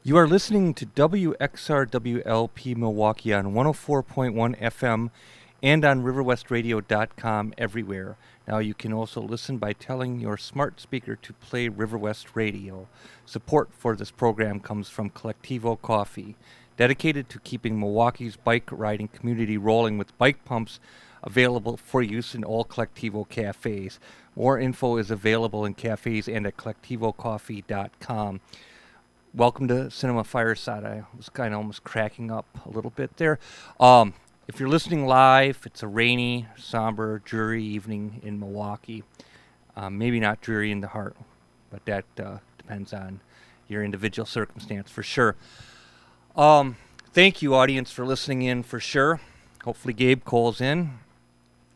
You are listening to WXRWLP Milwaukee on 104.1 FM and on riverwestradio.com everywhere. Now you can also listen by telling your smart speaker to play River West Radio. Support for this program comes from Collectivo Coffee, dedicated to keeping Milwaukee's bike riding community rolling with bike pumps available for use in all Collectivo cafes. More info is available in cafes and at collectivocoffee.com. Welcome to Cinema Fireside. I was kind of almost cracking up a little bit there. If you're listening live, it's a rainy, somber, dreary evening in Milwaukee. Maybe not dreary in the heart, but that depends on your individual circumstance for sure. Thank you, audience, for listening in for sure. Hopefully Gabe calls in.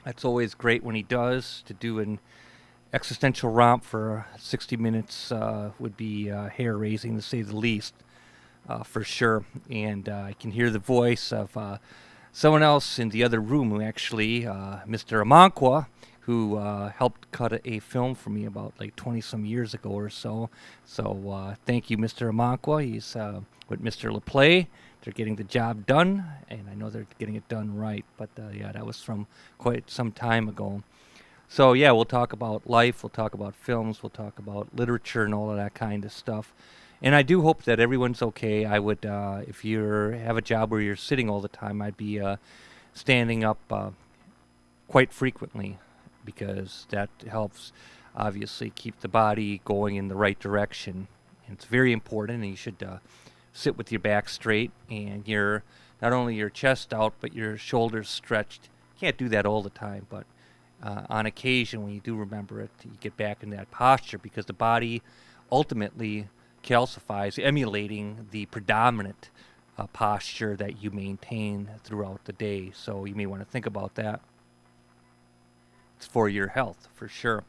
That's always great when he does. To do an existential romp for 60 minutes would be hair-raising, to say the least, for sure. And I can hear the voice of someone else in the other room, who actually, Mr. Amanqua, who helped cut a film for me about like 20-some years ago or so. So thank you, Mr. Amanqua. He's with Mr. LaPlay. They're getting the job done, and I know they're getting it done right. But yeah, that was from quite some time ago. So yeah, we'll talk about life, we'll talk about films, we'll talk about literature and all of that kind of stuff. And I do hope that everyone's okay. I would, if you have a job where you're sitting all the time, I'd be standing up quite frequently, because that helps obviously keep the body going in the right direction. And it's very important, and you should sit with your back straight and your, not only your chest out, but your shoulders stretched. Can't do that all the time, but on occasion, when you do remember it, you get back in that posture, because the body ultimately calcifies, emulating the predominant posture that you maintain throughout the day. So you may want to think about that. It's for your health, for sure.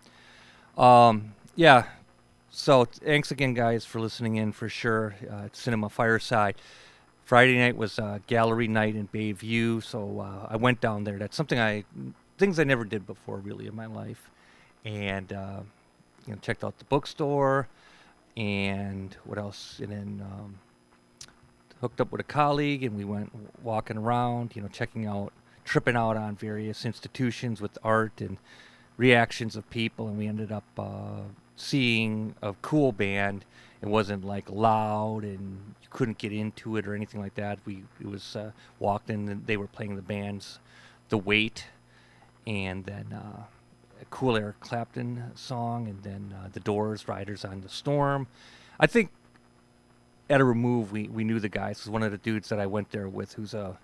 Yeah, so thanks again, guys, for listening in, for sure. It's Cinema Fireside. Friday night was gallery night in Bayview, so I went down there. That's things I never did before, really, in my life. And checked out the bookstore, and what else? And then hooked up with a colleague, and we went walking around, tripping out on various institutions with art and reactions of people, and we ended up seeing a cool band. It wasn't like loud, and you couldn't get into it or anything like that. It was walked in, and they were playing the band's The Weight, and then a cool Eric Clapton song, and then The Doors' Riders on the Storm. I think at a remove, we knew the guys. This was one of the dudes that I went there with, who's a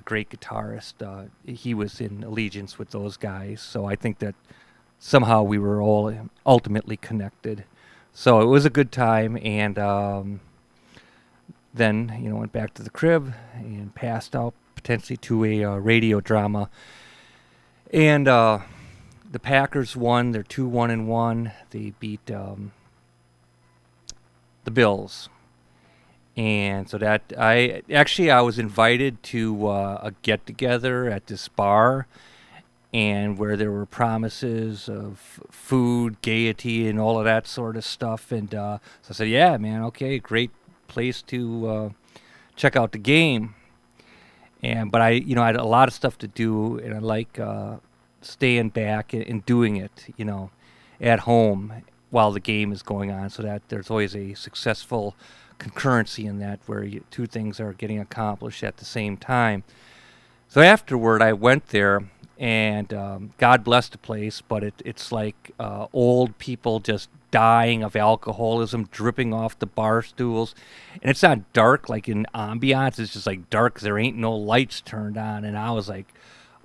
great guitarist. He was in allegiance with those guys, so I think that somehow we were all ultimately connected. So it was a good time, and then went back to the crib and passed out, potentially to a radio drama. And the Packers won. They're 2-1-1. They beat the Bills. And so that I was invited to a get together at this bar, and where there were promises of food, gaiety, and all of that sort of stuff. And so I said, yeah, man, okay, great place to check out the game. But I had a lot of stuff to do, and I like staying back and doing it, at home while the game is going on, so that there's always a successful concurrency in that, where two things are getting accomplished at the same time. So afterward, I went there, and God bless the place, but it's like old people just dying of alcoholism, dripping off the bar stools. And it's not dark like in ambiance, it's just like dark, 'cause there ain't no lights turned on. And I was like,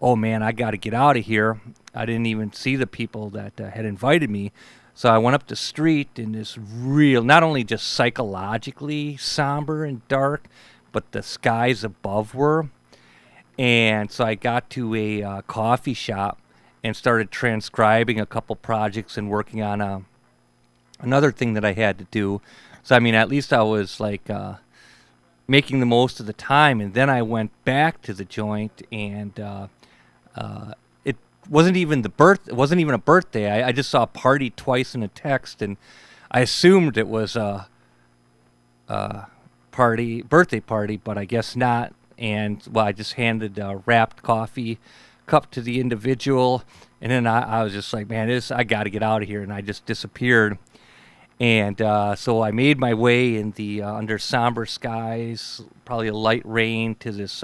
oh man, I got to get out of here. I didn't even see the people that had invited me. So I went up the street in this real, not only just psychologically somber and dark, but the skies above were. And so I got to a coffee shop and started transcribing a couple projects and working on another thing that I had to do. So, I mean, at least I was like making the most of the time. And then I went back to the joint, and it wasn't even it wasn't even a birthday. I just saw party twice in a text, and I assumed it was birthday party, but I guess not. And well, I just handed a wrapped coffee cup to the individual, and then I was just like, man, I got to get out of here, and I just disappeared. And so I made my way in the under somber skies, probably a light rain, to this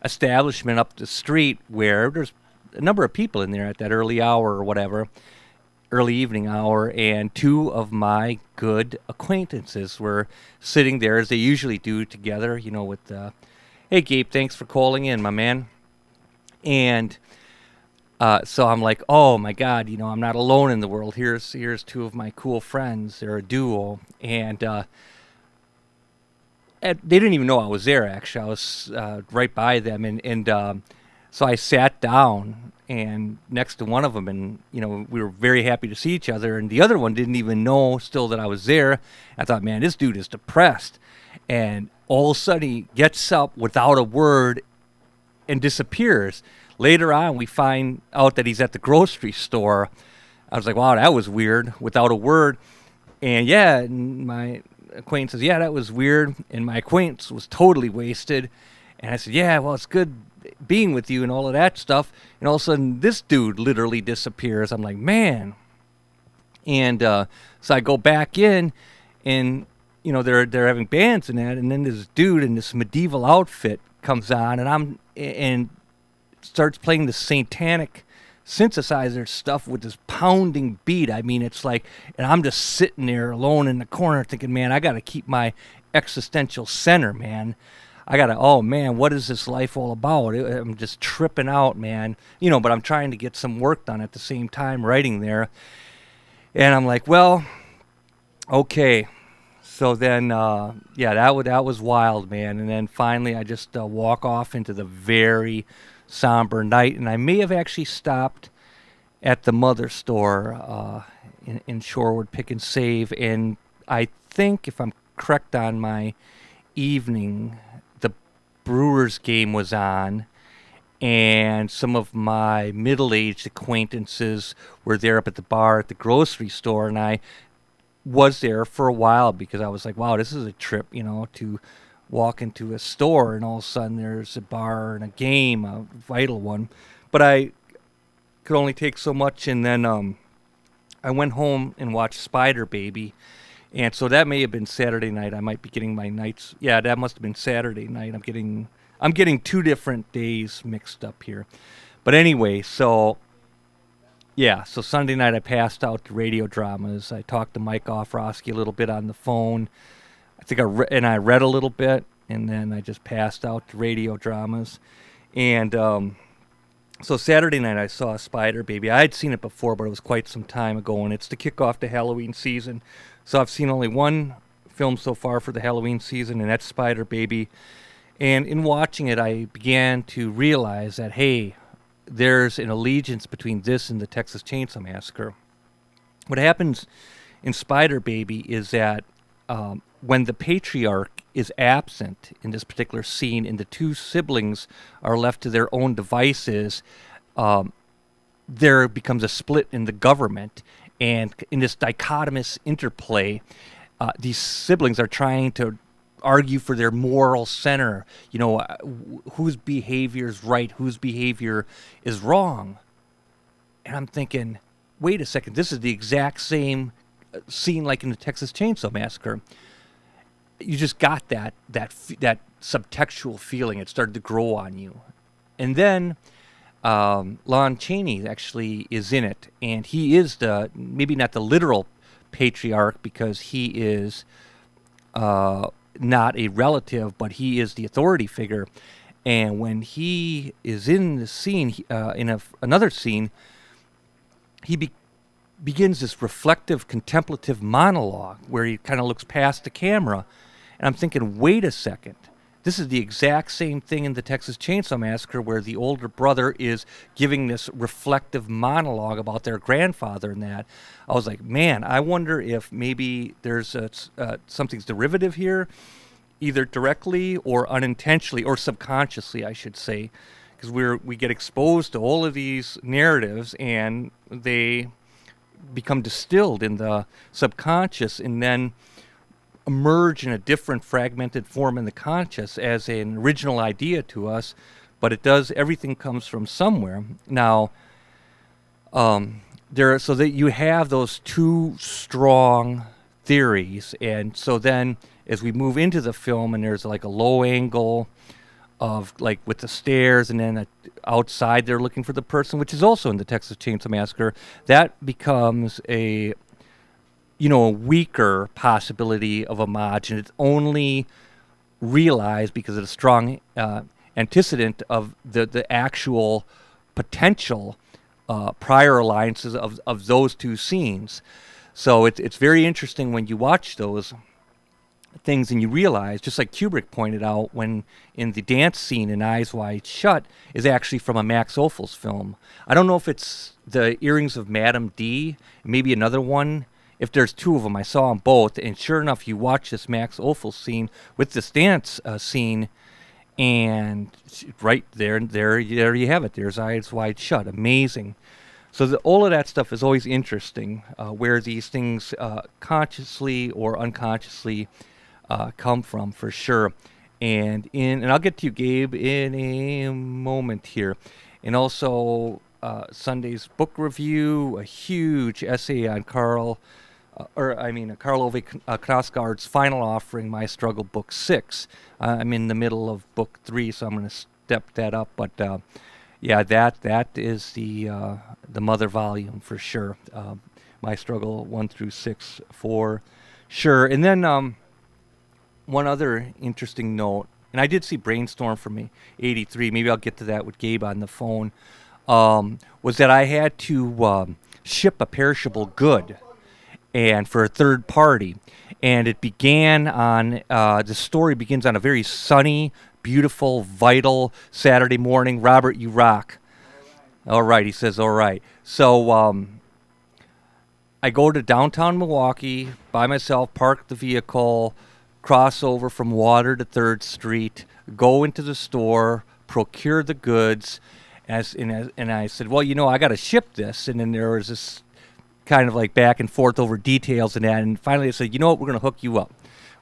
establishment up the street where there's a number of people in there at that early hour or whatever, early evening hour, and two of my good acquaintances were sitting there as they usually do together, with hey, Gabe, thanks for calling in, my man. And so I'm like, oh my God, I'm not alone in the world. Here's two of my cool friends. They're a duo, and they didn't even know I was there. Actually, I was right by them, and so I sat down and next to one of them, and we were very happy to see each other. And the other one didn't even know still that I was there. I thought, man, this dude is depressed, and all of a sudden he gets up without a word and disappears. Later on, we find out that he's at the grocery store. I was like, wow, that was weird, without a word. And yeah, and my acquaintance says, yeah, that was weird. And my acquaintance was totally wasted. And I said, yeah, well, it's good being with you and all of that stuff. And all of a sudden, this dude literally disappears. I'm like, man. And so I go back in, and they're having bands and that. And then this dude in this medieval outfit comes on, and starts playing the satanic synthesizer stuff with this pounding beat. I mean, it's like, and I'm just sitting there alone in the corner thinking, man, I got to keep my existential center, man. Oh man, what is this life all about? I'm just tripping out, man. But I'm trying to get some work done at the same time writing there. And I'm like, well, okay. So then, that was wild, man. And then finally I just walk off into the very somber night, and I may have actually stopped at the Mother store in Shorewood, Pick and Save, and I think, if I'm correct on my evening, the Brewers game was on, and some of my middle-aged acquaintances were there up at the bar at the grocery store, and I was there for a while because I was like, wow, this is a trip, to walk into a store and all of a sudden there's a bar and a game, a vital one. But I could only take so much, and then I went home and watched Spider Baby. And so that may have been Saturday night. I might be getting my nights. Yeah, that must have been Saturday night. I'm getting 2 different days mixed up here. But anyway, so Sunday night I passed out the radio dramas. I talked to Mike Offrosky a little bit on the phone. I think I read a little bit, and then I just passed out the radio dramas. And so Saturday night I saw Spider Baby. I had seen it before, but it was quite some time ago, and it's to kick off the Halloween season. So I've seen only one film so far for the Halloween season, and that's Spider Baby. And in watching it, I began to realize that, hey, there's an allegiance between this and the Texas Chainsaw Massacre. What happens in Spider Baby is that when the patriarch is absent in this particular scene and the 2 siblings are left to their own devices, there becomes a split in the government. And in this dichotomous interplay, these siblings are trying to argue for their moral center, whose behavior is right, whose behavior is wrong. And I'm thinking, wait a second, this is the exact same scene like in the Texas Chainsaw Massacre. You just got that subtextual feeling. It started to grow on you. And then Lon Chaney actually is in it, and he is maybe not the literal patriarch because he is not a relative, but he is the authority figure. And when he is in the scene, another scene, he begins this reflective, contemplative monologue where he kind of looks past the camera. And I'm thinking, wait a second. This is the exact same thing in the Texas Chainsaw Massacre where the older brother is giving this reflective monologue about their grandfather and that. I was like, man, I wonder if maybe there's something's derivative here, either directly or unintentionally, or subconsciously, I should say, because we get exposed to all of these narratives and they become distilled in the subconscious, and then emerge in a different fragmented form in the conscious as an original idea to us, but it does, everything comes from somewhere. Now, so that you have those two strong theories, and so then as we move into the film and there's like a low angle of like with the stairs, and then outside they're looking for the person, which is also in the Texas Chainsaw Massacre, that becomes a weaker possibility of homage, and it's only realized because of the strong antecedent of the actual potential prior alliances of those two scenes. So it's very interesting when you watch those things and you realize, just like Kubrick pointed out, when in the dance scene in Eyes Wide Shut is actually from a Max Ophuls film. I don't know if it's the Earrings of Madame D, maybe another one. If there's two of them, I saw them both, and sure enough, you watch this Max Ophuls scene with this dance scene, and right there you have it. There's Eyes Wide Shut. Amazing. So all of that stuff is always interesting, where these things consciously or unconsciously come from, for sure. And I'll get to you, Gabe, in a moment here. And also Sunday's book review, a huge essay on Karl Ove Knausgaard's final offering, My Struggle, Book 6. I'm in the middle of Book 3, so I'm going to step that up. But yeah, that is the mother volume for sure. My Struggle 1 through 6 for sure. And then one other interesting note, and I did see Brainstorm for me, 83. Maybe I'll get to that with Gabe on the phone. Was that I had to ship a perishable good, and for a third party, and it began on the story begins on a very sunny, beautiful, vital Saturday morning. Robert, you rock. All right, he says. All right. So I go to downtown Milwaukee by myself, park the vehicle, cross over from Water to 3rd Street, go into the store, procure the goods, and I said, well, I got to ship this. And then there was this kind of like back and forth over details and that. And finally I said, you know what, we're going to hook you up.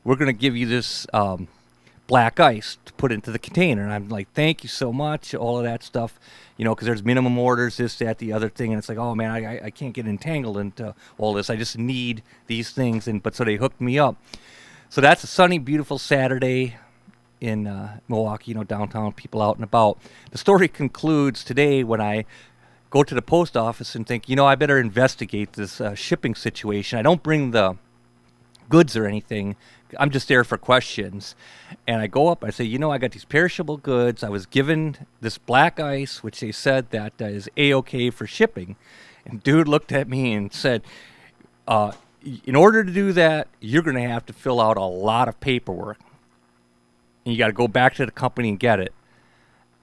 We're going to give you this black ice to put into the container. And I'm like, thank you so much, all of that stuff, because there's minimum orders, this, that, the other thing. And it's like, oh, man, I can't get entangled into all this. I just need these things. But so they hooked me up. So that's a sunny, beautiful Saturday in Milwaukee, downtown, people out and about. The story concludes today when I go to the post office and think, I better investigate this shipping situation. I don't bring the goods or anything. I'm just there for questions. And I go up, I say, I got these perishable goods. I was given this black ice, which they said that is A-OK for shipping. And dude looked at me and said, in order to do that, you're going to have to fill out a lot of paperwork. And you got to go back to the company and get it.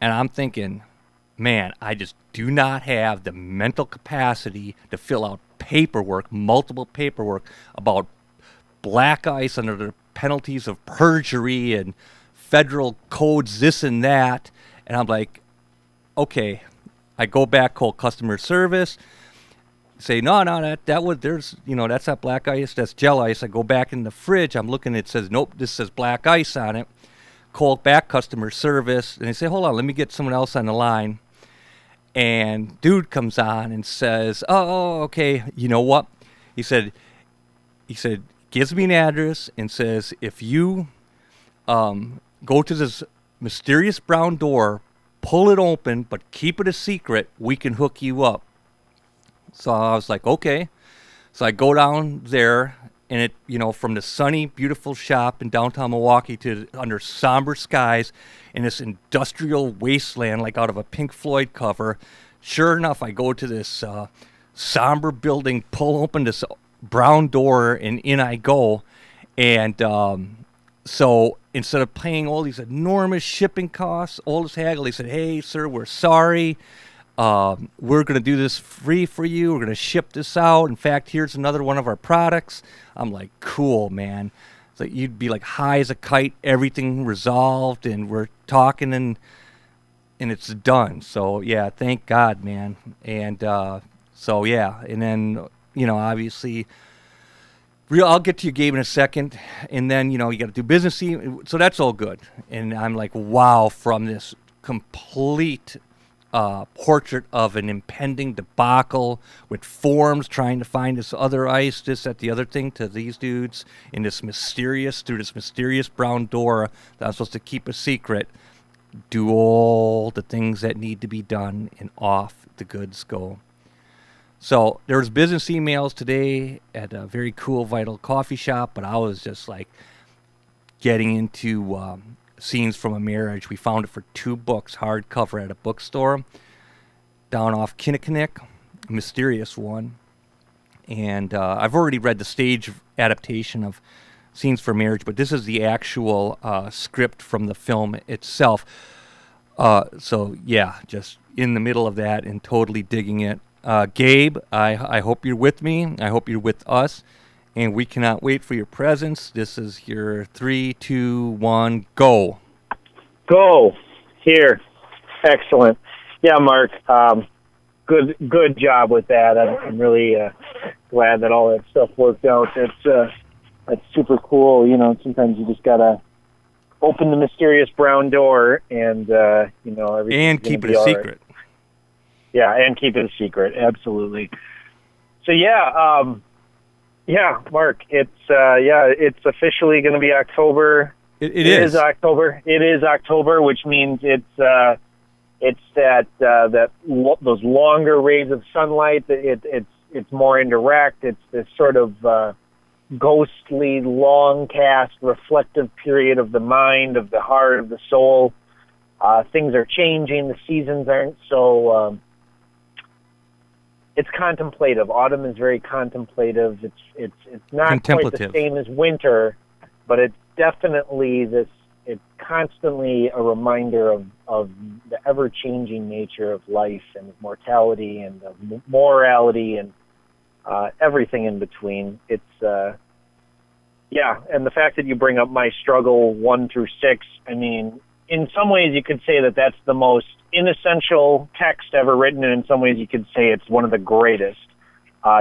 And I'm thinking, man, I just do not have the mental capacity to fill out paperwork, multiple paperwork about black ice under the penalties of perjury and federal codes, this and that. And I'm like, okay. I go back, call customer service, say, no, that was, there's, that's not black ice, that's gel ice. I go back in the fridge, I'm looking, it says, nope, this says black ice on it. Call back customer service, and they say, hold on, let me get someone else on the line. And dude comes on and says, oh, okay, you know what? He said, gives me an address and says, if you go to this mysterious brown door, pull it open, but keep it a secret, we can hook you up. So I was like, okay. So I go down there, and it, from the sunny, beautiful shop in downtown Milwaukee to under somber skies in this industrial wasteland, like out of a Pink Floyd cover. Sure enough, I go to this somber building, pull open this brown door, and in I go. And so instead of paying all these enormous shipping costs, all this haggle, they said, hey, sir, we're sorry. We're going to do this free for you. We're going to ship this out. In fact, here's another one of our products. I'm like, cool, man. So you'd be like high as a kite, everything resolved, and we're talking, and it's done. So, yeah, thank God, man. And so, yeah, and then, obviously I'll get to you, Gabe, in a second, and then you got to do business. So that's all good, and I'm like, wow, from this complete portrait of an impending debacle with forms trying to find this other ice, this, that, the other thing to these dudes in this mysterious brown door that I'm supposed to keep a secret. Do all the things that need to be done, and off the goods go. So there was business emails today at a very cool Vital coffee shop, but I was just like getting into Scenes from a Marriage. We found it for $2, hardcover at a bookstore down off Kinnickinnick, a mysterious one. And I've already read the stage adaptation of Scenes from Marriage, but this is the actual script from the film itself. So yeah, just in the middle of that and totally digging it. Gabe, I hope you're with me. I hope you're with us. And we cannot wait for your presence. This is your 3, 2, 1, go. Go. Here. Excellent. Yeah, Mark, good job with that. I'm really glad that all that stuff worked out. That's super cool. Sometimes you just got to open the mysterious brown door and, everything. And keep it a secret. Right. Yeah, and keep it a secret. Absolutely. So, Mark, it's officially going to be October. It is October. It is October, which means it's those longer rays of sunlight. It's more indirect. It's this sort of ghostly, long cast, reflective period of the mind, of the heart, of the soul. Things are changing. The seasons aren't so. It's contemplative. Autumn is very contemplative. It's not quite the same as winter, but it's definitely this. It's constantly a reminder of the ever-changing nature of life and of mortality and of morality and everything in between. It's and the fact that you bring up my struggle 1 through 6. I mean, in some ways you could say that that's the most inessential text ever written, and in some ways you could say it's one of the greatest,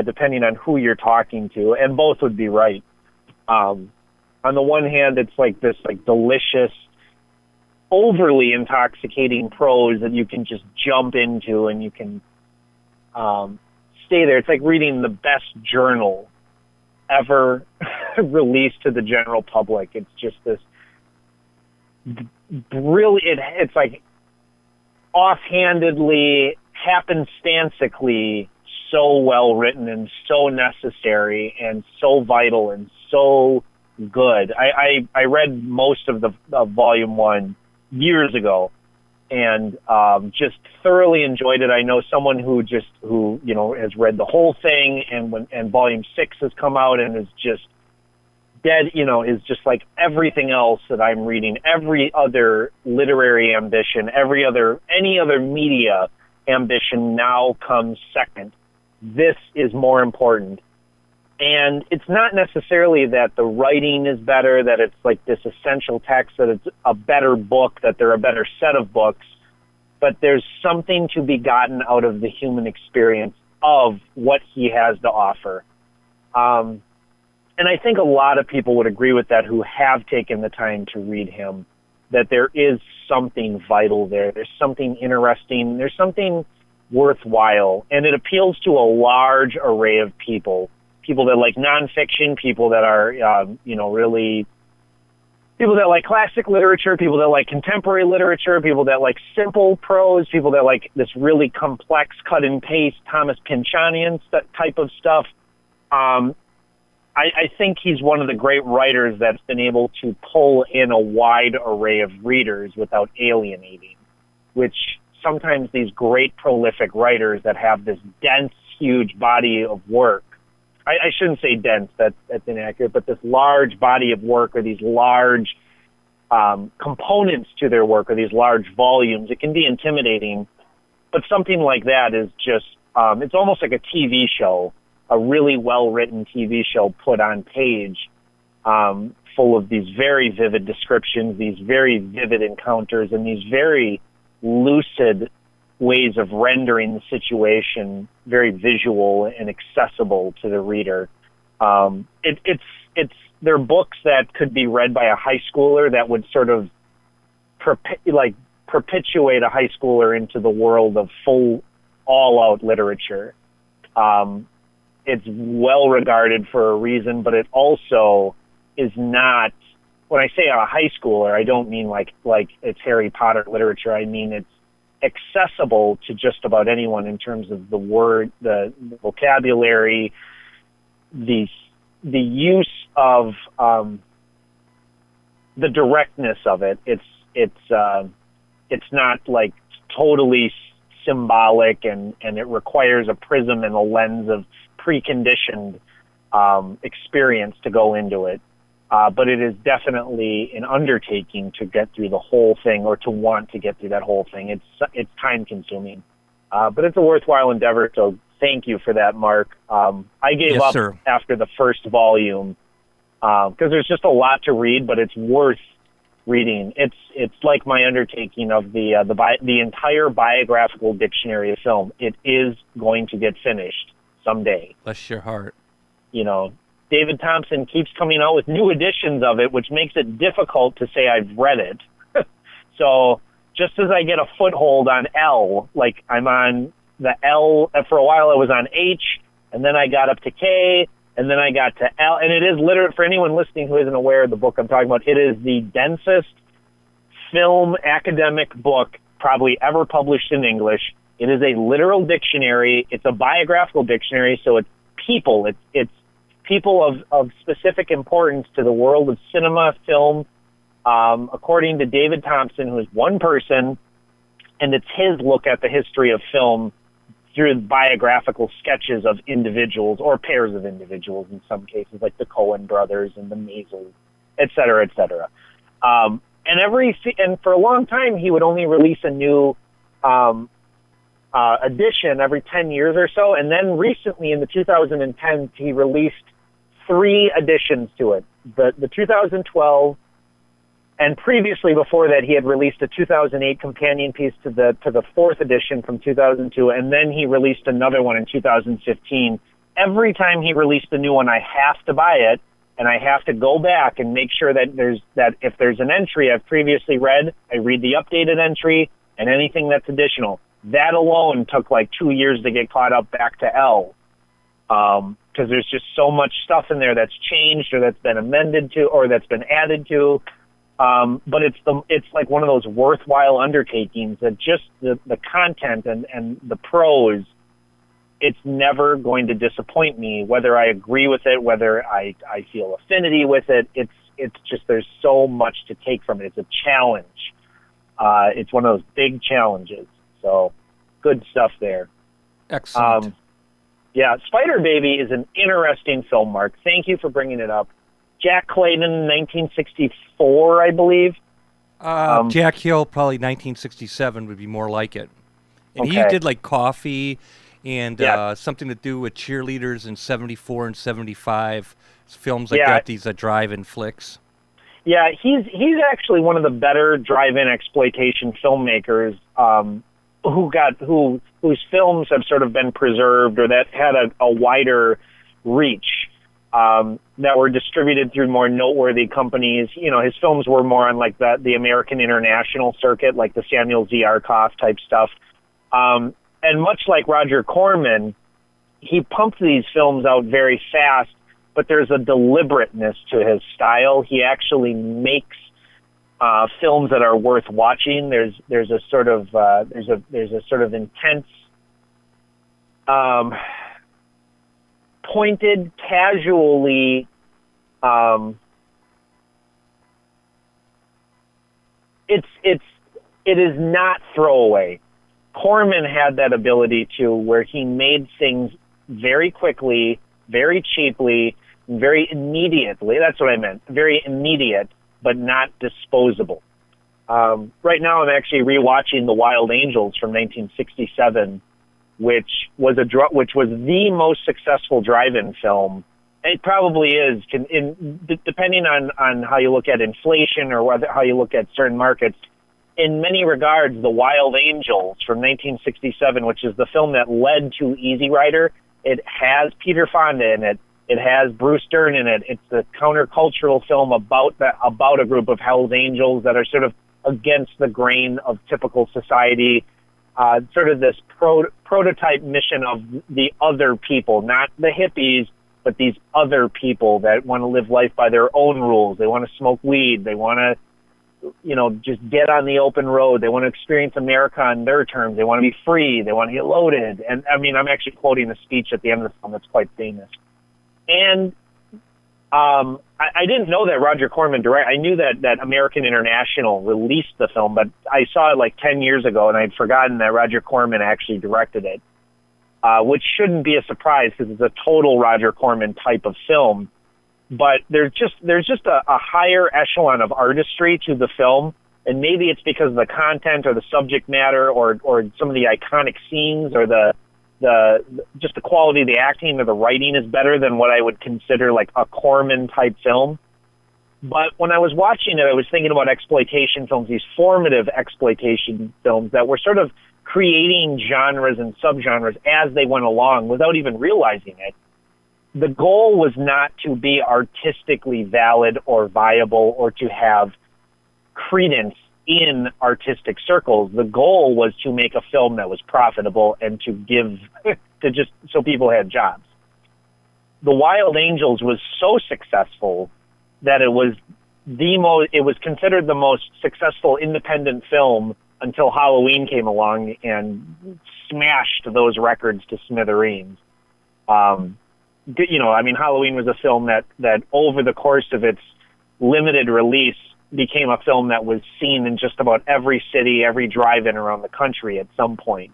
depending on who you're talking to, and both would be right. On the one hand, it's like this delicious, overly intoxicating prose that you can just jump into and you can stay there. It's like reading the best journal ever released to the general public. It's just this brilliant, it's like offhandedly, happenstancically so well written and so necessary and so vital and so good. I read most of the volume 1 years ago and just thoroughly enjoyed it. I know someone who has read the whole thing, and volume 6 has come out and is just dead, is just like everything else that I'm reading. Every other literary ambition, any other media ambition now comes second. This is more important. And it's not necessarily that the writing is better, that it's like this essential text, that it's a better book, that they're a better set of books, but there's something to be gotten out of the human experience of what he has to offer. And I think a lot of people would agree with that who have taken the time to read him, that there is something vital there. There's something interesting. There's something worthwhile. And it appeals to a large array of people that like nonfiction, people that are, really, people that like classic literature, people that like contemporary literature, people that like simple prose, people that like this really complex cut and paste Thomas Pynchonian type of stuff. I think he's one of the great writers that's been able to pull in a wide array of readers without alienating, which sometimes these great prolific writers that have this dense, huge body of work, I shouldn't say dense, that's inaccurate, but this large body of work, or these large components to their work, or these large volumes, it can be intimidating. But something like that is just, it's almost like a TV show, a really well-written TV show put on page, full of these very vivid descriptions, these very vivid encounters, and these very lucid ways of rendering the situation very visual and accessible to the reader. They're books that could be read by a high schooler that would sort of perpetuate a high schooler into the world of full, all-out literature. It's well regarded for a reason, but it also is not. When I say a high schooler, I don't mean like it's Harry Potter literature. I mean it's accessible to just about anyone in terms of the word, the vocabulary, the use of the directness of it. It's not like totally symbolic and it requires a prism and a lens of preconditioned experience to go into it. But it is definitely an undertaking to get through the whole thing, or to want to get through that whole thing. It's time consuming, but it's a worthwhile endeavor. So thank you for that, Mark. I gave up after the first volume because there's just a lot to read, but it's worth reading. It's like my undertaking of the entire biographical dictionary of film. It is going to get finished someday. Bless your heart. You know, David Thompson keeps coming out with new editions of it, which makes it difficult to say I've read it. So just as I get a foothold on L, like I'm on the L, for a while I was on H, and then I got up to K, and then I got to L. And it is literally, for anyone listening who isn't aware of the book I'm talking about, it is the densest film academic book probably ever published in English. It is a literal dictionary. It's a biographical dictionary, so it's people. It's people of specific importance to the world of cinema, film, according to David Thompson, who is one person, and it's his look at the history of film through biographical sketches of individuals or pairs of individuals in some cases, like the Coen brothers and the Maisels, et cetera, et cetera. And for a long time, he would only release a new edition every 10 years or so. And then recently in the 2010s, he released 3 additions to it. The 2012, and previously before that, he had released a 2008 companion piece to the 4th edition from 2002, and then he released another one in 2015. Every time he released a new one, I have to buy it, and I have to go back and make sure that if there's an entry I've previously read, I read the updated entry and anything that's additional. That alone took like 2 years to get caught up back to L. Because there's just so much stuff in there that's changed or that's been amended to or that's been added to. But it's like one of those worthwhile undertakings that just the content and the prose, it's never going to disappoint me, whether I agree with it, whether I feel affinity with it. It's just, there's so much to take from it. It's a challenge. It's one of those big challenges. So good stuff there. Excellent. Yeah, Spider Baby is an interesting film, Mark. Thank you for bringing it up. Jack Clayton, 1964, I believe. Jack Hill, probably 1967 would be more like it. And okay. He did like Coffee and something to do with cheerleaders in 74 and 75. Films like that, these drive-in flicks. Yeah, he's actually one of the better drive-in exploitation filmmakers whose films have sort of been preserved or that had a wider reach. That were distributed through more noteworthy companies. You know, his films were more on like the American international circuit, like the Samuel Z. Arkoff type stuff. And much like Roger Corman, he pumped these films out very fast, but there's a deliberateness to his style. He actually makes films that are worth watching. There's a sort of intense, pointed, casually, it is not throwaway. Corman had that ability to where he made things very quickly, very cheaply, very immediately. That's what I meant. Very immediate, but not disposable. Right now I'm actually rewatching The Wild Angels from 1967, which was the most successful drive-in film. It probably is, depending on how you look at inflation or how you look at certain markets. In many regards, The Wild Angels from 1967, which is the film that led to Easy Rider, it has Peter Fonda in it. It has Bruce Dern in it. It's a countercultural film about a group of Hell's Angels that are sort of against the grain of typical society. Sort of this prototype mission of the other people, not the hippies, but these other people that want to live life by their own rules. They want to smoke weed. They want to, just get on the open road. They want to experience America on their terms. They want to be free. They want to get loaded. And I mean, I'm actually quoting the speech at the end of the film that's quite famous. And I didn't know that Roger Corman directed. I knew that American International released the film, but I saw it like 10 years ago, and I'd forgotten that Roger Corman actually directed it, which shouldn't be a surprise because it's a total Roger Corman type of film. But there's just a higher echelon of artistry to the film, and maybe it's because of the content or the subject matter or some of the iconic scenes or just the quality of the acting or the writing is better than what I would consider like a Corman type film. But when I was watching it, I was thinking about exploitation films, these formative exploitation films that were sort of creating genres and subgenres as they went along without even realizing it. The goal was not to be artistically valid or viable or to have credence in artistic circles. The goal was to make a film that was profitable and to give, just so people had jobs. The Wild Angels was so successful that it was considered the most successful independent film until Halloween came along and smashed those records to smithereens. Halloween was a film that over the course of its limited release became a film that was seen in just about every city, every drive-in around the country at some point.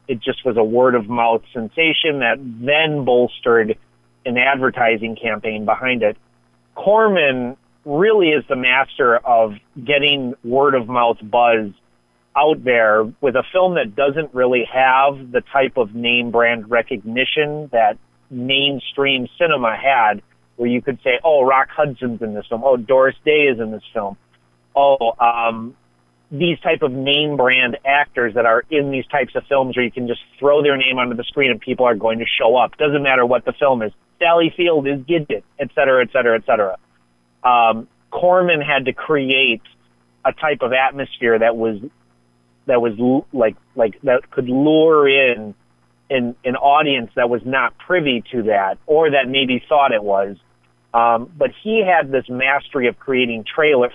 It just was a word-of-mouth sensation that then bolstered an advertising campaign behind it. Corman really is the master of getting word-of-mouth buzz out there with a film that doesn't really have the type of name brand recognition that mainstream cinema had, where you could say, oh, Rock Hudson's in this film. Oh, Doris Day is in this film. These type of name brand actors that are in these types of films where you can just throw their name onto the screen and people are going to show up. Doesn't matter what the film is. Sally Field is Gidget, et cetera, et cetera, et cetera. Corman had to create a type of atmosphere that could lure in an audience that was not privy to that or that maybe thought it was. But he had this mastery of creating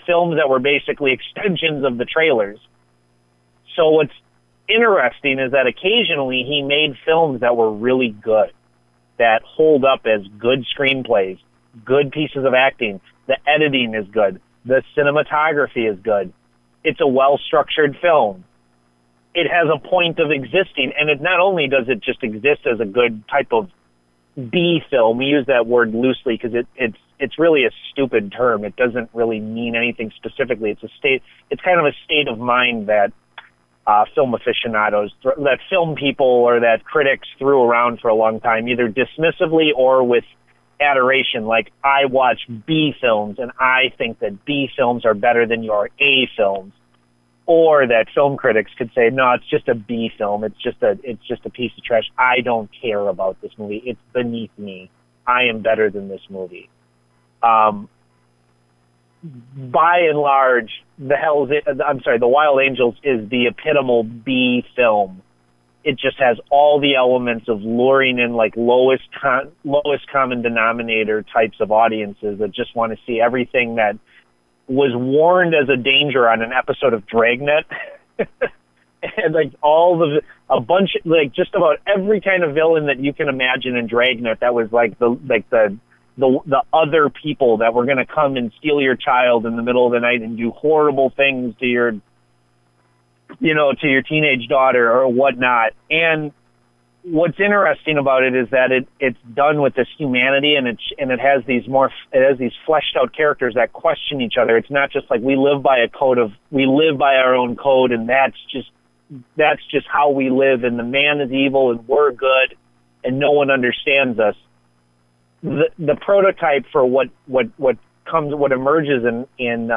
films that were basically extensions of the trailers. So what's interesting is that occasionally he made films that were really good, that hold up as good screenplays, good pieces of acting. The editing is good. The cinematography is good. It's a well-structured film. It has a point of existing, and it not only does it just exist as a good type of B film. We use that word loosely because it's really a stupid term. It doesn't really mean anything specifically. It's kind of a state of mind that film aficionados, that film people or that critics threw around for a long time, either dismissively or with adoration. Like, I watch B films and I think that B films are better than your A films. Or that film critics could say, no, it's just a B film. It's just a piece of trash. I don't care about this movie. It's beneath me. I am better than this movie. By and large, The Wild Angels is the epitomal B film. It just has all the elements of luring in like lowest common denominator types of audiences that just want to see everything that was warned as a danger on an episode of Dragnet. And like just about every kind of villain that you can imagine in Dragnet, that was like the other people that were going to come and steal your child in the middle of the night and do horrible things to your teenage daughter or whatnot. And what's interesting about it is that it's done with this humanity, and it has these fleshed out characters that question each other. It's not just like we live by our own code, and that's just how we live, and the man is evil and we're good and no one understands us. The prototype for what emerges in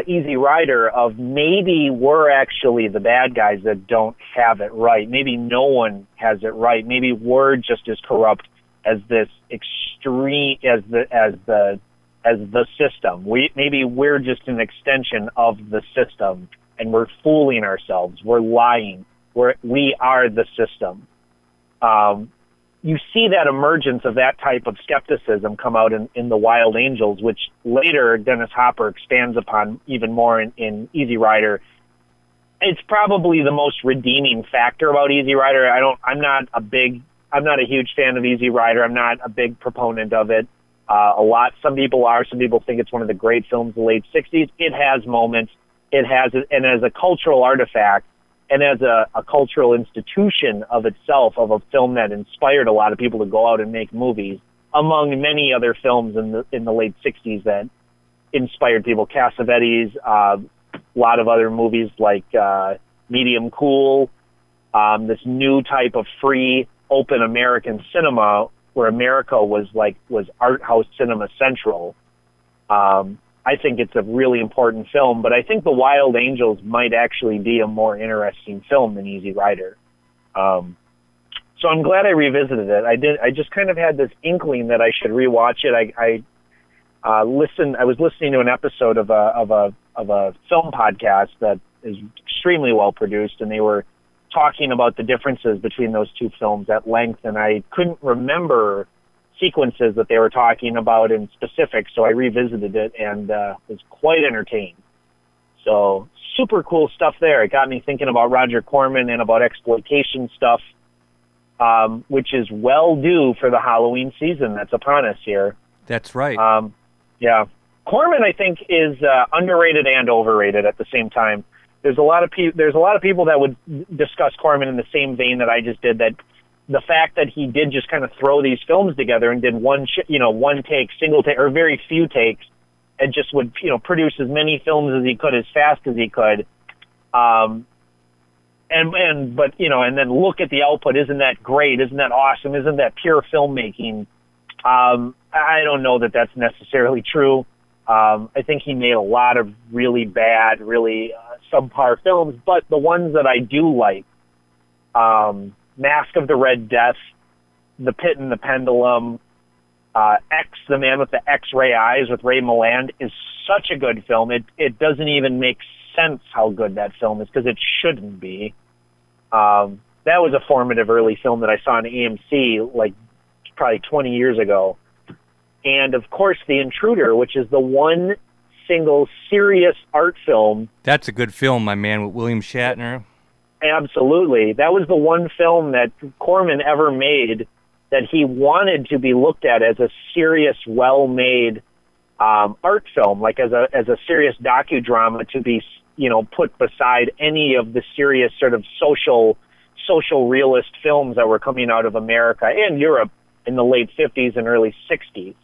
Easy Rider of maybe we're actually the bad guys that don't have it right. Maybe no one has it right. Maybe we're just as corrupt as this extreme as the system. Maybe we're just an extension of the system, and we're fooling ourselves. We're lying. We are the system. You see that emergence of that type of skepticism come out in The Wild Angels, which later Dennis Hopper expands upon even more in Easy Rider. It's probably the most redeeming factor about Easy Rider. I'm not a huge fan of Easy Rider. I'm not a big proponent of it. Some people are. Some people think it's one of the great films of the late 60s. It has moments. And as a cultural artifact, and as a cultural institution of itself, of a film that inspired a lot of people to go out and make movies, among many other films in the late 60s that inspired people. Cassavetes, a lot of other movies like Medium Cool, this new type of free, open American cinema where America was art house cinema central. I think it's a really important film, but I think The Wild Angels might actually be a more interesting film than Easy Rider. So I'm glad I revisited it. I just kind of had this inkling that I should rewatch it. I was listening to an episode of a film podcast that is extremely well produced, and they were talking about the differences between those two films at length, and I couldn't remember sequences that they were talking about in specific, so I revisited it and was quite entertained. So super cool stuff there. It got me thinking about Roger Corman and about exploitation stuff, which is well due for the Halloween season that's upon us here. That's right. Yeah. Corman, I think, is underrated and overrated at the same time. There's a lot of people that would discuss Corman in the same vein that I just did, that the fact that he did just kind of throw these films together and did one take, single take, or very few takes, and just would, produce as many films as he could, as fast as he could. And then look at the output. Isn't that great? Isn't that awesome? Isn't that pure filmmaking? I don't know that that's necessarily true. I think he made a lot of really bad, really subpar films, but the ones that I do like, Mask of the Red Death, The Pit and the Pendulum, X, The Man with the X-Ray Eyes with Ray Milland is such a good film. It doesn't even make sense how good that film is, because it shouldn't be. That was a formative early film that I saw on AMC like probably 20 years ago. And of course, The Intruder, which is the one single serious art film. That's a good film, my man, with William Shatner. Absolutely. That was the one film that Corman ever made that he wanted to be looked at as a serious, well-made art film, like as a serious docudrama to be, put beside any of the serious sort of social realist films that were coming out of America and Europe in the late 50s and early 60s.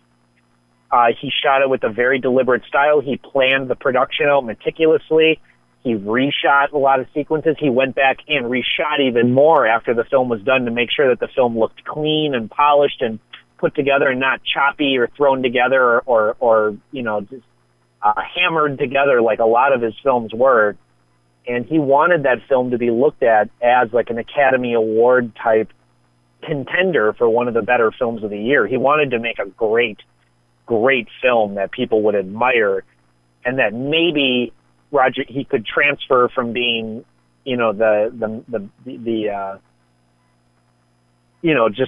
He shot it with a very deliberate style. He planned the production out meticulously. He reshot a lot of sequences. He went back and reshot even more after the film was done to make sure that the film looked clean and polished and put together and not choppy or thrown together or just hammered together like a lot of his films were. And he wanted that film to be looked at as like an Academy Award type contender for one of the better films of the year. He wanted to make a great film that people would admire, and that maybe he could transfer from being, just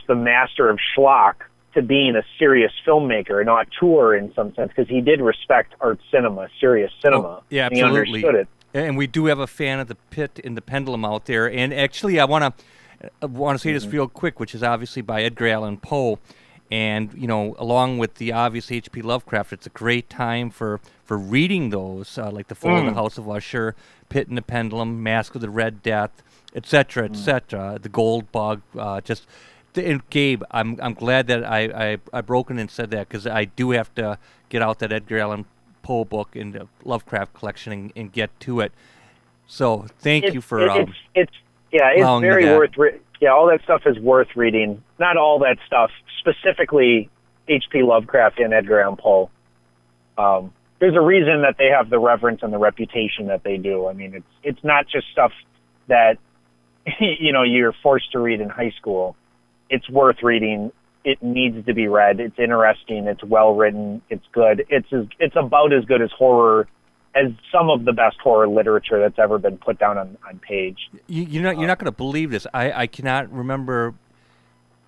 the master of schlock to being a serious filmmaker, an auteur in some sense, because he did respect art cinema, serious cinema. Oh, yeah, absolutely. He understood it. And we do have a fan of The Pit and the Pendulum out there. And actually, I want to say this real quick, which is obviously by Edgar Allan Poe. And, along with the obvious H.P. Lovecraft, it's a great time for reading those, like The Fall of the House of Usher, Pit and the Pendulum, Mask of the Red Death, etc., The Gold Bug. And Gabe, I'm glad that I broke in and said that, because I do have to get out that Edgar Allan Poe book in the Lovecraft collection and get to it. So thank you for it's very worth reading. Yeah, all that stuff is worth reading. Not all that stuff, specifically H.P. Lovecraft and Edgar Allan Poe. there's a reason that they have the reverence and the reputation that they do. I mean, it's not just stuff that you're forced to read in high school. It's worth reading. It needs to be read. It's interesting. It's well written. It's good. It's about as good as horror as some of the best horror literature that's ever been put down on page. You're not going to believe this. I cannot remember.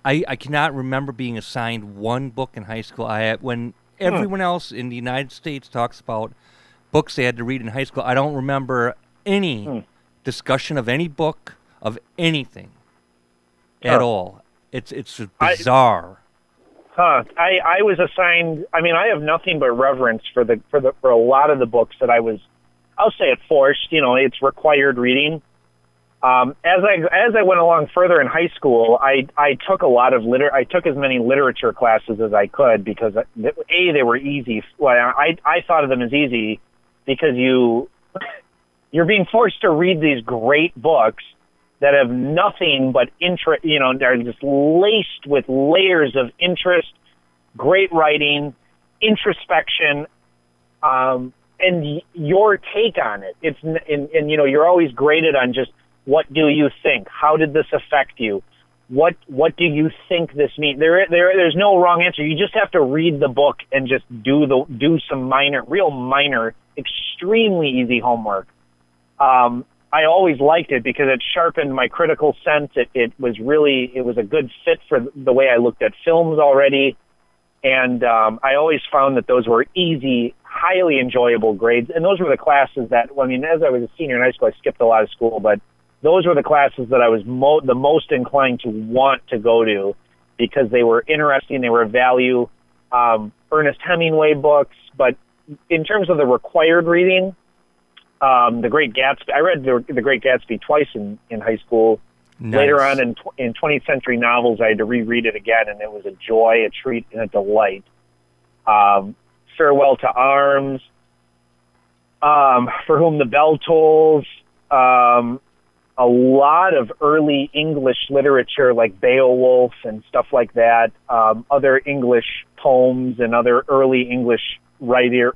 I cannot remember being assigned one book in high school. When everyone else in the United States talks about books they had to read in high school, I don't remember any discussion of any book of anything at all. It's bizarre. I was assigned. I mean, I have nothing but reverence for a lot of the books that I'll say it forced. It's required reading. As I went along further in high school, I took a lot of I took as many literature classes as I could because they were easy. Well, I thought of them as easy because you're being forced to read these great books that have nothing but interest. They're just laced with layers of interest, great writing, introspection, and your take on it. You're always graded on just, what do you think? How did this affect you? What do you think this means? There's no wrong answer. You just have to read the book and just do some real minor, extremely easy homework. I always liked it because it sharpened my critical sense. It was a good fit for the way I looked at films already. And I always found that those were easy, highly enjoyable grades. And those were the classes that, as I was a senior in high school, I skipped a lot of school, but those were the classes that I was the most inclined to want to go to because they were interesting, they were of value. Ernest Hemingway books, but in terms of the required reading, The Great Gatsby, I read The Great Gatsby twice in high school. Nice. Later on in 20th century novels, I had to reread it again, and it was a joy, a treat, and a delight. Farewell to Arms, For Whom the Bell Tolls, a lot of early English literature like Beowulf and stuff like that, other English poems and other early English writings,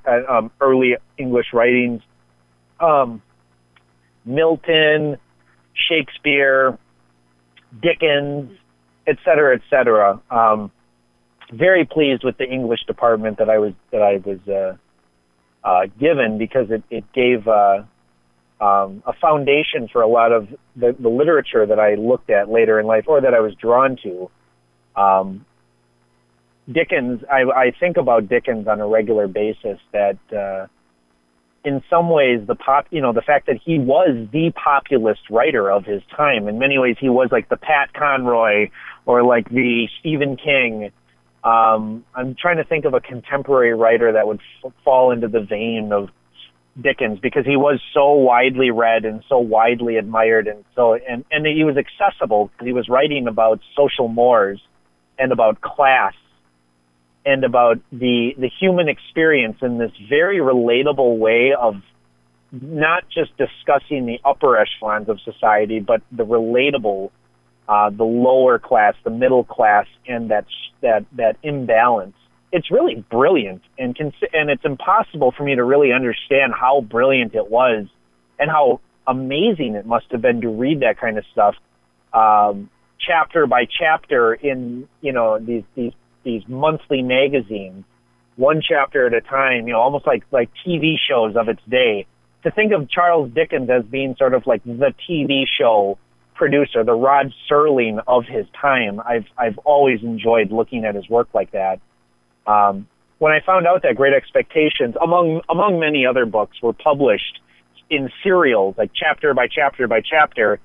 Milton, Shakespeare, Dickens, et cetera, et cetera. Very pleased with the English department that I was given because it gave a foundation for a lot of the literature that I looked at later in life or that I was drawn to. Dickens, I think about Dickens on a regular basis that in some ways the fact that he was the populist writer of his time. In many ways he was like the Pat Conroy or like the Stephen King. I'm trying to think of a contemporary writer that would fall into the vein of Dickens because he was so widely read and so widely admired and he was accessible because he was writing about social mores and about class and about the human experience in this very relatable way of not just discussing the upper echelons of society, but the relatable, the lower class, the middle class, and that imbalance. It's really brilliant, and it's impossible for me to really understand how brilliant it was and how amazing it must have been to read that kind of stuff, chapter by chapter in these monthly magazines, one chapter at a time, almost like TV shows of its day. To think of Charles Dickens as being sort of like the TV show producer, the Rod Serling of his time, I've always enjoyed looking at his work like that. When I found out that Great Expectations, among many other books, were published in serials, like chapter by chapter by chapter,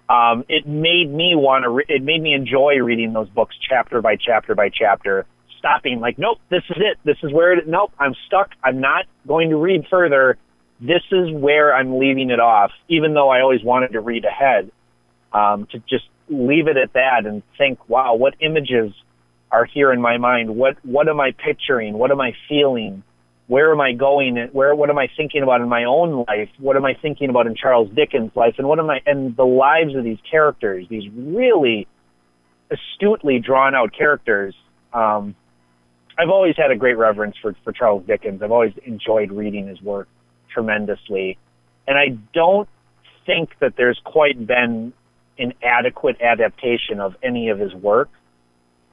it made me enjoy reading those books chapter by chapter by chapter, stopping like, nope, this is it. This is where nope, I'm stuck. I'm not going to read further. This is where I'm leaving it off, even though I always wanted to read ahead, to just leave it at that and think, wow, what images are here in my mind? What am I picturing? What am I feeling? Where am I going? What am I thinking about in my own life? What am I thinking about in Charles Dickens' life? And the lives of these characters, these really astutely drawn out characters. I've always had a great reverence for Charles Dickens. I've always enjoyed reading his work tremendously. And I don't think that there's quite been an adequate adaptation of any of his work,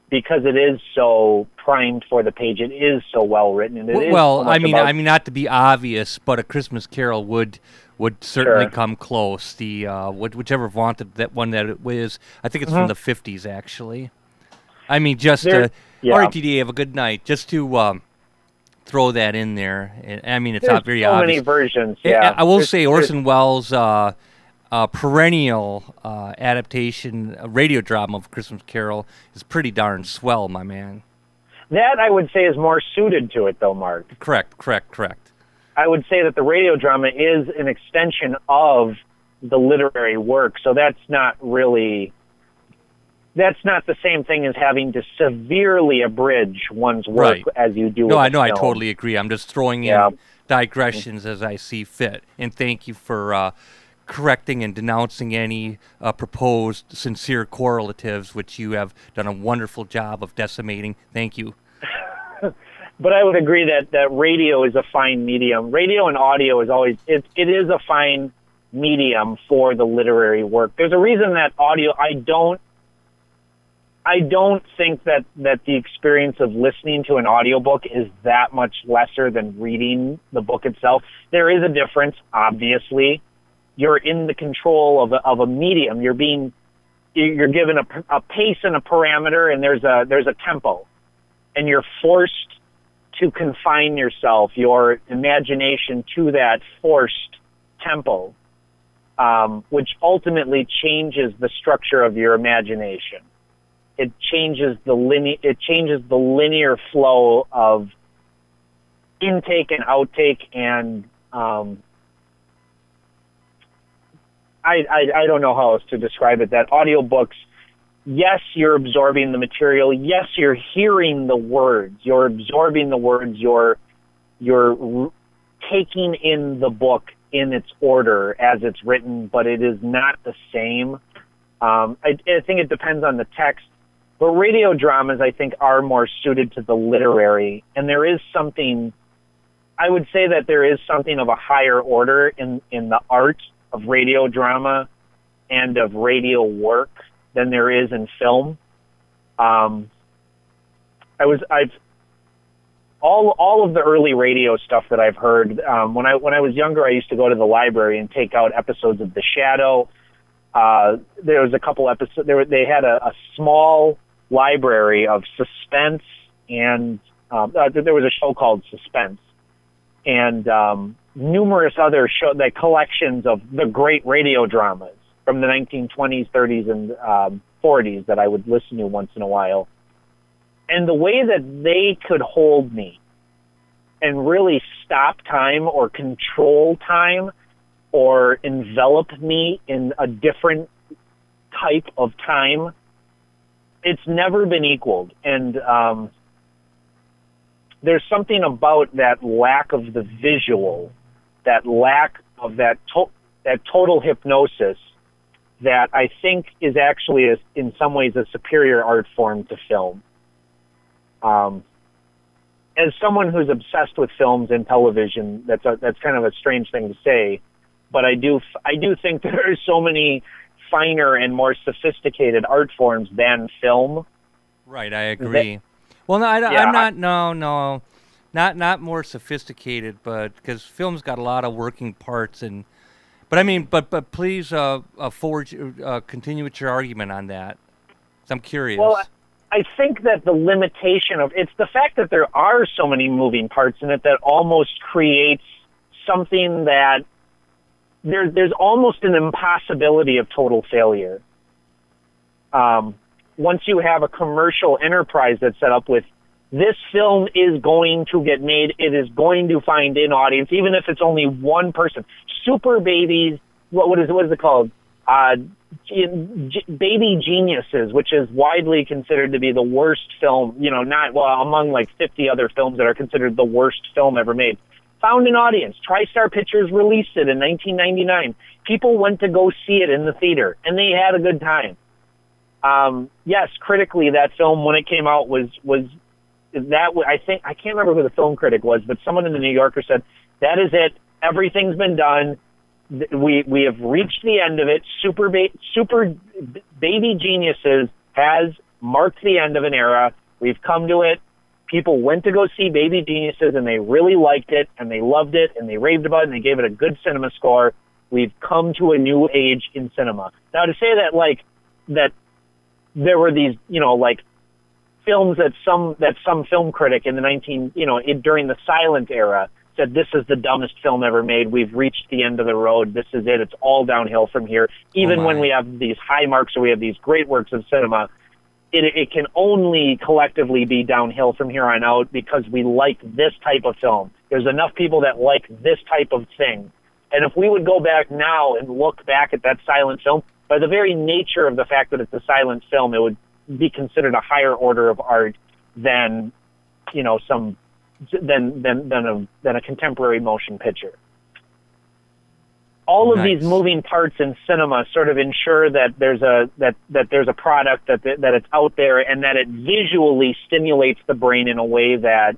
because it is so primed for the page. It is so well written. And I mean, not to be obvious, but A Christmas Carol would certainly come close. The whichever vaunted that one that it was, I think it's from the 50s actually. I mean, just RTDA, have a good night. Just to throw that in there. I mean, it's not very obvious. So many versions. Yeah, I will say Orson Welles' perennial adaptation, radio drama of Christmas Carol is pretty darn swell, my man. That, I would say, is more suited to it, though, Mark. Correct. I would say that the radio drama is an extension of the literary work, so that's not the same thing as having to severely abridge one's work as you do. No, I know, I totally agree. I'm just throwing in digressions as I see fit. And thank you for correcting and denouncing any proposed sincere correlatives, which you have done a wonderful job of decimating. Thank you. But I would agree that radio is a fine medium. Radio and audio is always, it is a fine medium for the literary work. There's a reason that audio, I don't think that the experience of listening to an audiobook is that much lesser than reading the book itself. There is a difference, obviously. You're in the control of a medium. You're given a pace and a parameter, and there's a tempo, and you're forced to confine yourself, your imagination, to that forced tempo, which ultimately changes the structure of your imagination. It changes the linear flow of intake and outtake, and I don't know how else to describe it. That audiobooks, yes, you're absorbing the material. Yes, you're hearing the words. You're absorbing the words. You're taking in the book in its order as it's written, but it is not the same. I think it depends on the text. But radio dramas, I think, are more suited to the literary. And there is something, I would say that there is something of a higher order in the art of radio drama and of radio work than there is in film. All of the early radio stuff that I've heard, when I was younger, I used to go to the library and take out episodes of The Shadow. There was a couple episodes, they had a small library of suspense, and there was a show called Suspense, and numerous other collections of the great radio dramas from the 1920s, 30s, and 40s that I would listen to once in a while. And the way that they could hold me and really stop time or control time or envelop me in a different type of time, it's never been equaled. And there's something about that lack of the visual, that lack of that total hypnosis, that I think is actually, in some ways, a superior art form to film. As someone who's obsessed with films and television, that's kind of a strange thing to say, but I do think there are so many finer and more sophisticated art forms than film. Right, I agree. I'm not more sophisticated, but because film's got a lot of working parts, but please continue with your argument on that. I'm curious. Well, I think that the limitation it's the fact that there are so many moving parts in it that almost creates something that there's almost an impossibility of total failure. Once you have a commercial enterprise that's set up with, this film is going to get made, it is going to find an audience, even if it's only one person. Super Babies, what is it called? Baby Geniuses, which is widely considered to be the worst film, among like 50 other films that are considered the worst film ever made. Found an audience. TriStar Pictures released it in 1999. People went to go see it in the theater, and they had a good time. Yes, critically, that film, when it came out, was I think, I can't remember who the film critic was, but someone in the New Yorker said, that is it. Everything's been done. We have reached the end of it. Super Baby Geniuses has marked the end of an era. We've come to it. People went to go see Baby Geniuses, and they really liked it, and they loved it, and they raved about it, and they gave it a good cinema score. We've come to a new age in cinema. Now, to say that, like, that there were these, like, films that some film critic in the during the silent era said, this is the dumbest film ever made. We've reached the end of the road. This is it. It's all downhill from here. Even when we have these high marks or we have these great works of cinema, it can only collectively be downhill from here on out because we like this type of film. There's enough people that like this type of thing. And if we would go back now and look back at that silent film, by the very nature of the fact that it's a silent film, it would be considered a higher order of art than, than a contemporary motion picture. All of these moving parts in cinema sort of ensure that there's a product that it's out there, and that it visually stimulates the brain in a way that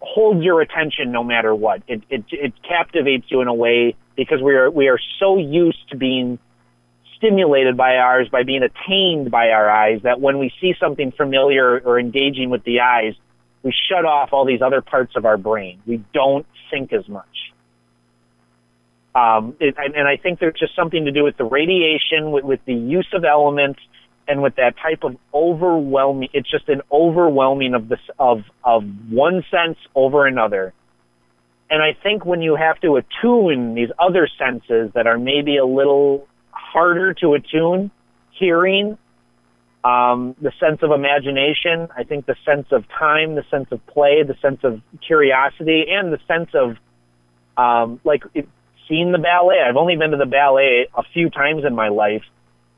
holds your attention no matter what. It captivates you in a way because we are so used to being stimulated by being attained by our eyes, that when we see something familiar or engaging with the eyes, we shut off all these other parts of our brain. We don't think as much. And I think there's just something to do with the radiation, with the use of elements, and with that type of overwhelming. It's just an overwhelming of one sense over another. And I think when you have to attune these other senses that are maybe a little harder to attune, hearing, the sense of imagination, I think the sense of time, the sense of play, the sense of curiosity, and the sense of seeing the ballet. I've only been to the ballet a few times in my life,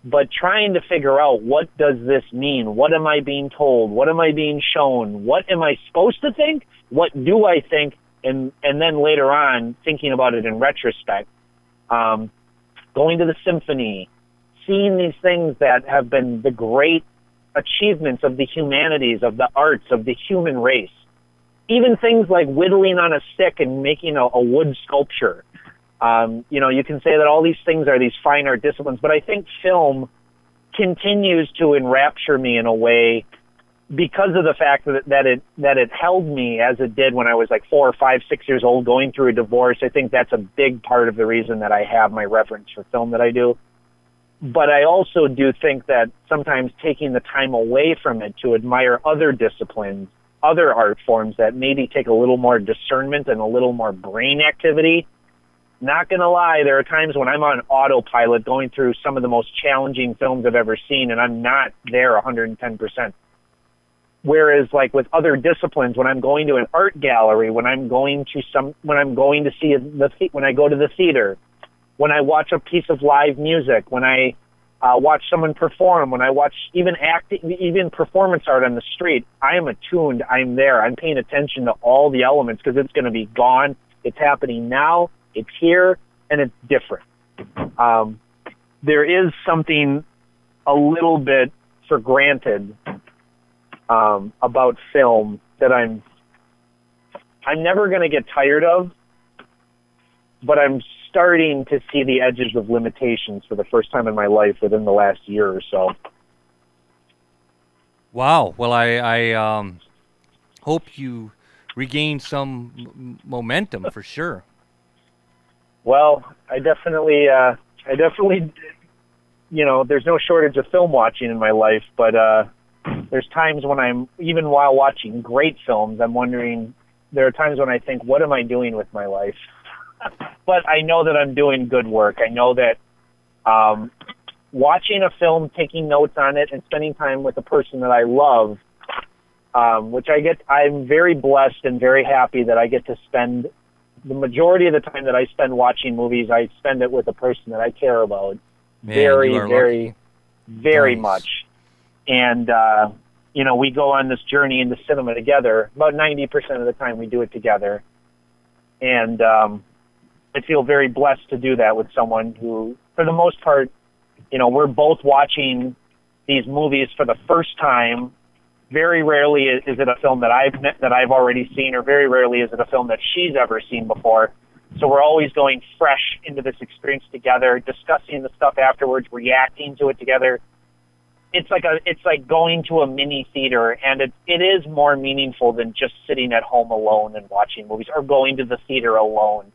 but trying to figure out, what does this mean? What am I being told? What am I being shown? What am I supposed to think? What do I think? And then later on, thinking about it in retrospect, going to the symphony, seeing these things that have been the great achievements of the humanities, of the arts, of the human race. Even things like whittling on a stick and making a wood sculpture. You can say that all these things are these fine art disciplines, but I think film continues to enrapture me in a way because of the fact that it held me as it did when I was like 4 or 5, 6 years old going through a divorce. I think that's a big part of the reason that I have my reverence for film that I do. But I also do think that sometimes taking the time away from it to admire other disciplines, other art forms that maybe take a little more discernment and a little more brain activity. Not going to lie, there are times when I'm on autopilot going through some of the most challenging films I've ever seen, and I'm not there 110%. Whereas, like with other disciplines, when I'm going to an art gallery, when I go to the theater, when I watch a piece of live music, when I watch someone perform, when I watch even performance art on the street, I am attuned. I'm there. I'm paying attention to all the elements because it's going to be gone. It's happening now. It's here, and it's different. There is something a little bit for granted about film that I'm never going to get tired of, but I'm starting to see the edges of limitations for the first time in my life within the last year or so. Wow. Well, I hope you regain some momentum for sure. Well, I definitely, there's no shortage of film watching in my life, but there's times when even while watching great films, I'm wondering, there are times when I think, what am I doing with my life? But I know that I'm doing good work. I know that watching a film, taking notes on it, and spending time with a person that I love, I'm very blessed and very happy that I get to spend the majority of the time that I spend watching movies, I spend it with a person that I care about very much. And, we go on this journey into cinema together. About 90% of the time we do it together. And I feel very blessed to do that with someone who, for the most part, we're both watching these movies for the first time Very rarely is it a film that I've already seen, or very rarely is it a film that she's ever seen before. So we're always going fresh into this experience together, discussing the stuff afterwards, reacting to it together. It's like going to a mini theater, and it is more meaningful than just sitting at home alone and watching movies, or going to the theater alone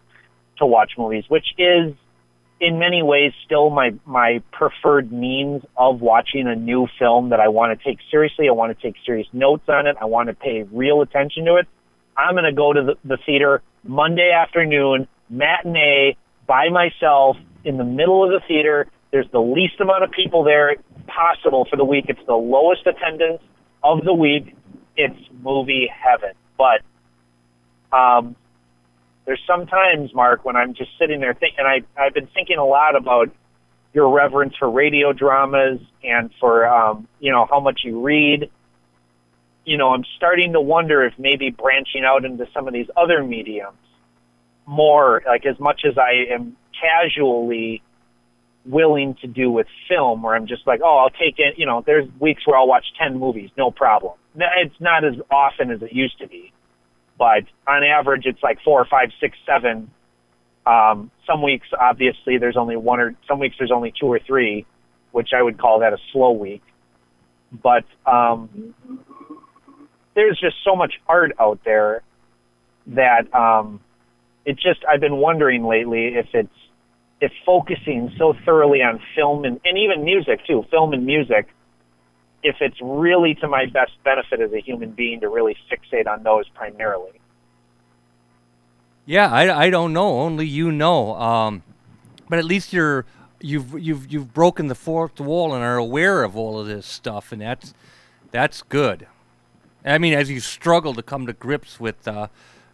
to watch movies, which is in many ways still my preferred means of watching a new film that I want to take seriously. I want to take serious notes on it. I want to pay real attention to it. I'm going to go to the theater Monday afternoon, matinee, by myself, in the middle of the theater. There's the least amount of people there possible for the week. It's the lowest attendance of the week. It's movie heaven. But there's sometimes, Mark, when I'm just sitting there thinking, and I've been thinking a lot about your reverence for radio dramas and for, how much you read. I'm starting to wonder if maybe branching out into some of these other mediums more, like as much as I am casually willing to do with film, where I'm just like, I'll take it. There's weeks where I'll watch 10 movies, no problem. It's not as often as it used to be. But on average, it's like 4, 5, 6, 7. Some weeks, obviously, there's only one, or some weeks there's only 2 or 3, which I would call that a slow week. But there's just so much art out there that I've been wondering lately if focusing so thoroughly on film and even music too, film and music, if it's really to my best benefit as a human being to really fixate on those primarily. Yeah, I don't know. Only you know. But at least you've broken the fourth wall and are aware of all of this stuff, and that's good. I mean, as you struggle to come to grips with,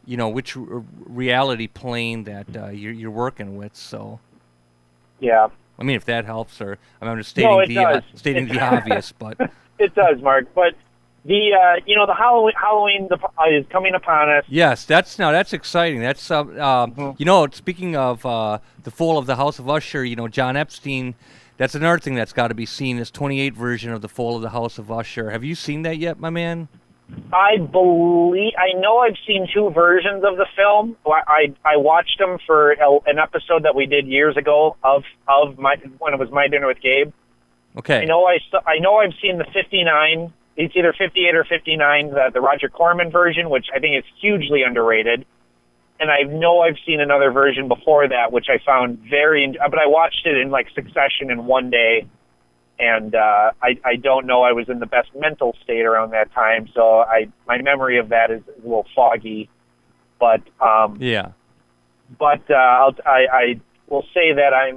which reality plane that you're working with. So. Yeah. I mean, if that helps, or I'm just stating the obvious, but. It does, Mark. But the Halloween is coming upon us. Yes, that's exciting. That's speaking of the fall of the House of Usher, John Epstein. That's another thing that's got to be seen. This 28 version of the fall of the House of Usher. Have you seen that yet, my man? I know I've seen 2 versions of the film. I watched them for an episode that we did years ago of when it was My Dinner with Gabe. Okay. I know I've seen the 59. It's either 58 or 59, the Roger Corman version, which I think is hugely underrated. And I know I've seen another version before that, which I found but I watched it in like succession in one day. And I don't know, I was in the best mental state around that time, so my memory of that is a little foggy. But yeah. But I will say that I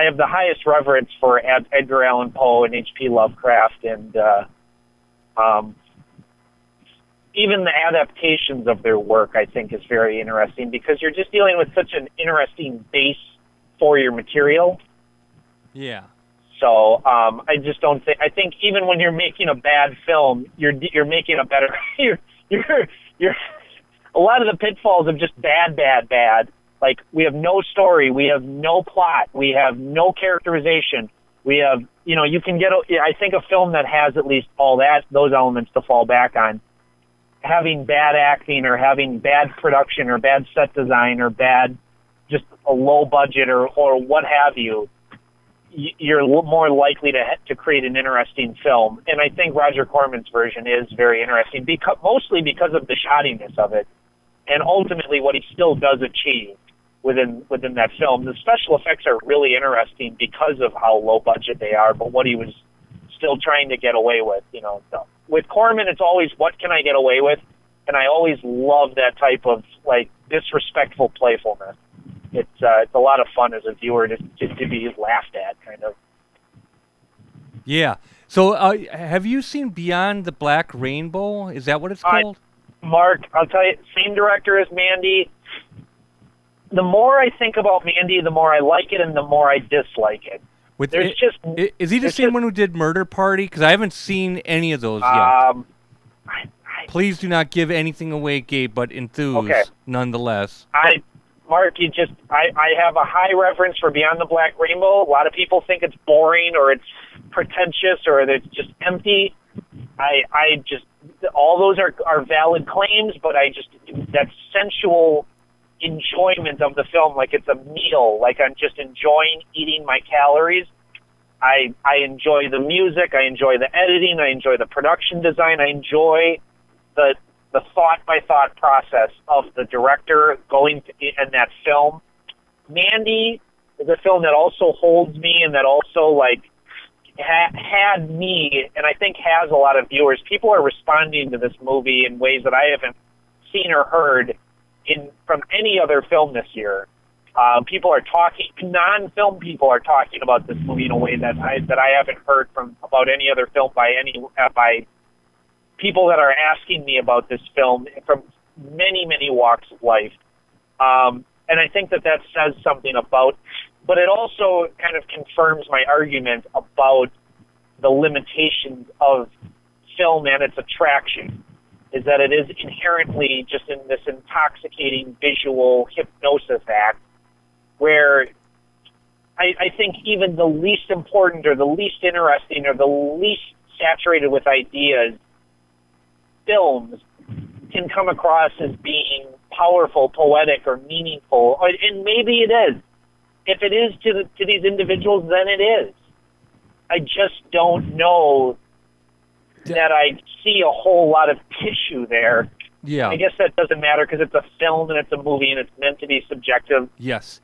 have the highest reverence for Edgar Allan Poe and H.P. Lovecraft, and even the adaptations of their work I think is very interesting, because you're just dealing with such an interesting base for your material. Yeah. So I just don't think. I think even when you're making a bad film, you're making a better. You're a lot of the pitfalls of just bad. Like, we have no story, we have no plot, we have no characterization. We have, you can get. I think a film that has at least all those elements to fall back on, having bad acting or having bad production or bad set design or bad, just a low budget or what have you. You're more likely to create an interesting film. And I think Roger Corman's version is very interesting, mostly because of the shoddiness of it, and ultimately what he still does achieve within that film. The special effects are really interesting because of how low budget they are, but what he was still trying to get away with. So with Corman, it's always, what can I get away with? And I always love that type of like disrespectful playfulness. It's a lot of fun as a viewer to be laughed at, kind of. Yeah. So have you seen Beyond the Black Rainbow? Is that what it's called? Mark, I'll tell you, same director as Mandy. The more I think about Mandy, the more I like it and the more I dislike it. Is he the same one who did Murder Party? Because I haven't seen any of those yet. Please do not give anything away, Gabe, but enthuse nonetheless. Mark, I have a high reverence for Beyond the Black Rainbow. A lot of people think it's boring or it's pretentious or that it's just empty. I just, all those are valid claims, but that sensual enjoyment of the film, like it's a meal, like I'm just enjoying eating my calories. I enjoy the music, I enjoy the editing, I enjoy the production design, I enjoy the thought-by-thought process of the director going in that film. Mandy is a film that also holds me and that also, like, had me, and I think has a lot of viewers. People are responding to this movie in ways that I haven't seen or heard from any other film this year. People are talking, non-film people are talking about this movie in a way that I haven't heard about any other film by people that are asking me about this film from many, many walks of life. And I think that says something about, but it also kind of confirms my argument about the limitations of film and its attraction, is that it is inherently just in this intoxicating visual hypnosis act where I think even the least important or the least interesting or the least saturated with ideas films can come across as being powerful, poetic, or meaningful. And maybe it is. If it is to these individuals, then it is. I just don't know that I see a whole lot of tissue there. Yeah. I guess that doesn't matter because it's a film and it's a movie and it's meant to be subjective. Yes.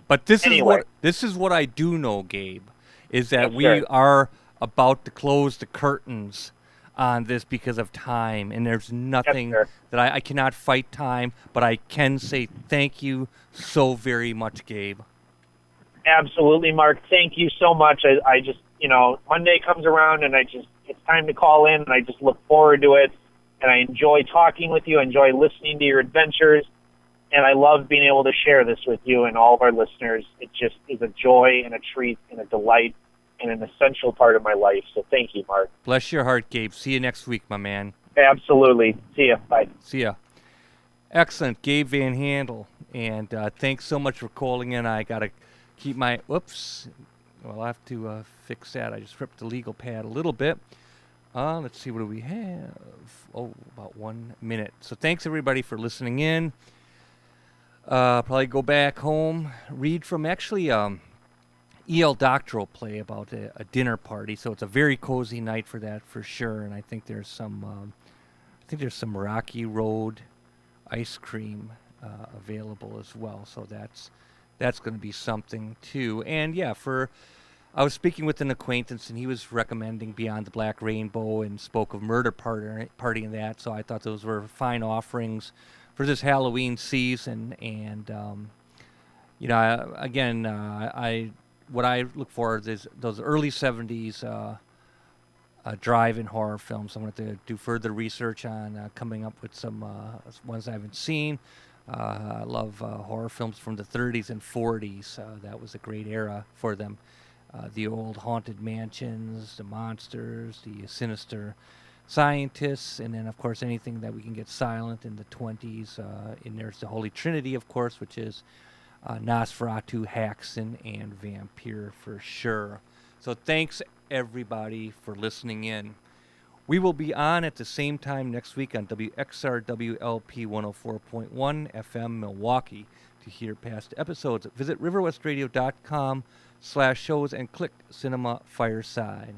But this is what I do know, Gabe, is that we are about to close the curtains on this because of time, and there's nothing that I cannot fight time, but I can say thank you so very much, Gabe. Absolutely, Mark. Thank you so much. I just, Monday comes around and it's time to call in, and I just look forward to it. And I enjoy talking with you. I enjoy listening to your adventures. And I love being able to share this with you and all of our listeners. It just is a joy and a treat and a delight and an essential part of my life. So thank you, Mark. Bless your heart, Gabe. See you next week, my man. Absolutely. See ya. Bye. See ya. Excellent. Gabe Van Handel. And thanks so much for calling in. I got to keep my... Whoops. Well, I'll have to fix that. I just ripped the legal pad a little bit. Let's see, what do we have? Oh, about 1 minute. So thanks, everybody, for listening in. Probably go back home, read from actually E.L. Doctorow play about a dinner party. So it's a very cozy night for that, for sure. And I think there's some Rocky Road ice cream available as well. So that's going to be something, too. And, yeah, I was speaking with an acquaintance, and he was recommending Beyond the Black Rainbow and spoke of Murder Party and that. So I thought those were fine offerings for this Halloween season. And, what I look for is those early 70s drive-in horror films. I'm going to have to do further research on coming up with some ones I haven't seen. I love horror films from the 30s and 40s. That was a great era for them. The old haunted mansions, the monsters, the sinister scientists, and then, of course, anything that we can get silent in the 20s. And there's the Holy Trinity, of course, which is Nosferatu, Haxan, and Vampire for sure. So thanks, everybody, for listening in. We will be on at the same time next week on WXRWLP 104.1 FM Milwaukee. To hear past episodes, visit riverwestradio.com/shows and click Cinema Fireside.